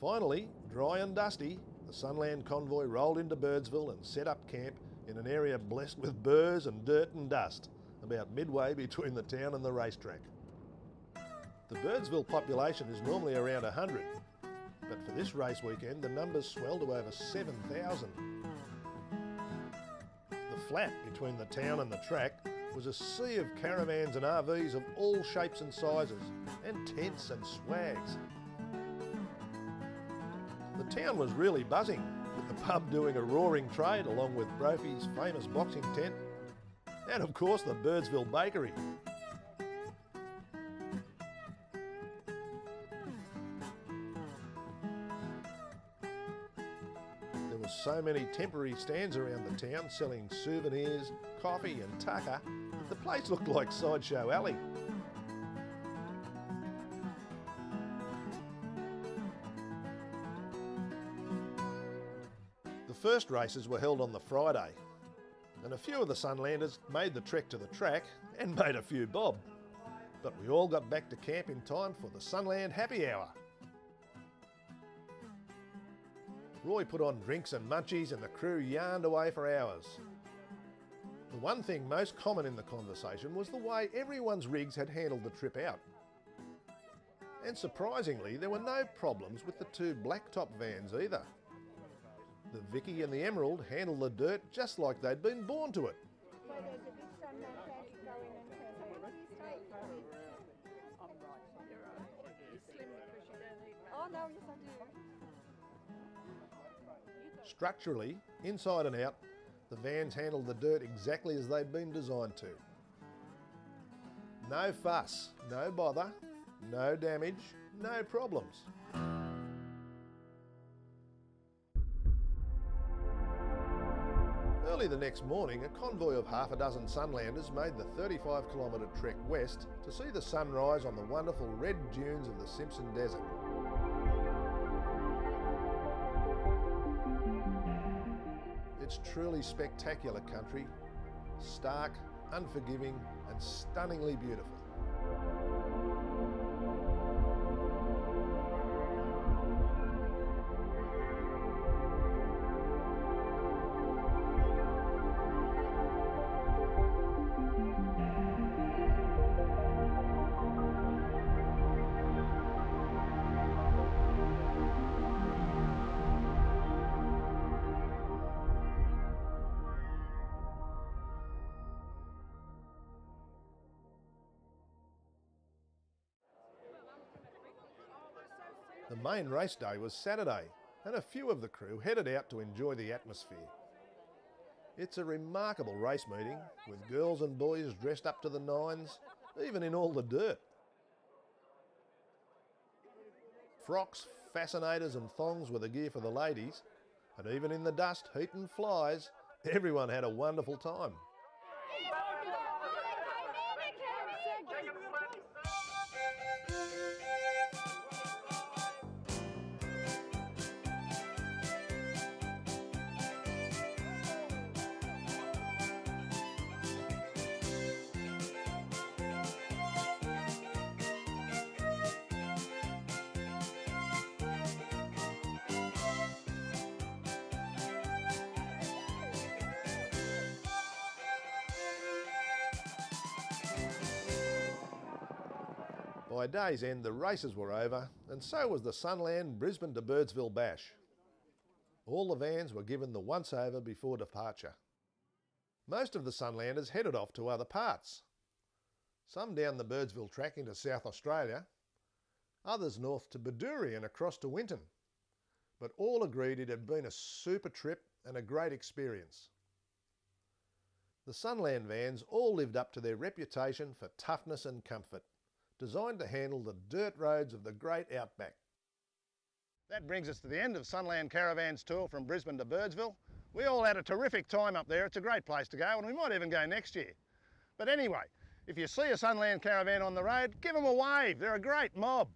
Finally, dry and dusty, the Sunland convoy rolled into Birdsville and set up camp in an area blessed with burrs and dirt and dust, about midway between the town and the racetrack. The Birdsville population is normally around 100, but for this race weekend the numbers swell to over 7,000. The flat between the town and the track was a sea of caravans and RVs of all shapes and sizes, and tents and swags. The town was really buzzing, with the pub doing a roaring trade along with Brophy's famous boxing tent, and of course the Birdsville bakery. There were so many temporary stands around the town selling souvenirs, coffee and tucker that the place looked like Sideshow Alley. The first races were held on the Friday, and a few of the Sunlanders made the trek to the track and made a few bob. But we all got back to camp in time for the Sunland Happy Hour. Roy put on drinks and munchies and the crew yarned away for hours. The one thing most common in the conversation was the way everyone's rigs had handled the trip out. And surprisingly, there were no problems with the two blacktop vans either. The Vicky and the Emerald handled the dirt just like they'd been born to it. Well, there's a big Sunland fan to go in and I'm right, you're right. You're slim because you don't eat much. Oh no, yes I do. Structurally, inside and out, the vans handled the dirt exactly as they'd been designed to. No fuss, no bother, no damage, no problems. Early the next morning, a convoy of half a dozen Sunlanders made the 35-kilometre trek west to see the sunrise on the wonderful red dunes of the Simpson Desert. It's truly spectacular country, stark, unforgiving and stunningly beautiful. The main race day was Saturday, and a few of the crew headed out to enjoy the atmosphere. It's a remarkable race meeting, with girls and boys dressed up to the nines, even in all the dirt. Frocks, fascinators and thongs were the gear for the ladies, and even in the dust, heat and flies, everyone had a wonderful time. By day's end, the races were over, and so was the Sunland Brisbane to Birdsville Bash. All the vans were given the once-over before departure. Most of the Sunlanders headed off to other parts. Some down the Birdsville track into South Australia, others north to Bedourie and across to Winton. But all agreed it had been a super trip and a great experience. The Sunland vans all lived up to their reputation for toughness and comfort, designed to handle the dirt roads of the great outback. That brings us to the end of Sunland Caravans tour from Brisbane to Birdsville. We all had a terrific time up there. It's a great place to go, and we might even go next year. But anyway, if you see a Sunland Caravan on the road, give them a wave. They're a great mob.